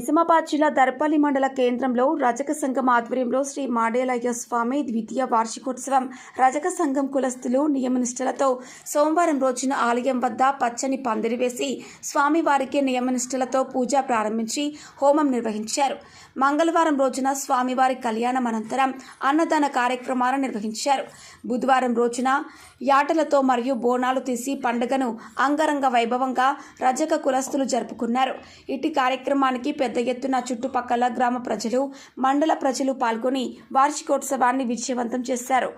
నిజామాబాద్ జిల్లా దర్పల్లి మండల కేంద్రంలో రజక సంఘం ఆధ్వర్యంలో శ్రీ మాడేలయ్య స్వామి ద్వితీయ వార్షికోత్సవం రజక సంఘం కులస్తులు నియమనిష్టలతో సోమవారం రోజున ఆలయం వద్ద పచ్చని పందిరి వేసి స్వామివారికి నియమనిష్టలతో పూజ ప్రారంభించి హోమం నిర్వహించారు. మంగళవారం రోజున స్వామివారి కళ్యాణం అనంతరం అన్నదాన కార్యక్రమాలను నిర్వహించారు. బుధవారం రోజున యాటలతో మరియు బోనాలు తీసి పండుగను అంగరంగ వైభవంగా రజక కులస్తులు జరుపుకున్నారు. ఇటు కార్యక్రమానికి పెద్ద ఎత్తున చుట్టుపక్కల గ్రామ ప్రజలు, మండల ప్రజలు పాల్గొని వార్షికోత్సవాన్ని విజయవంతం చేశారు.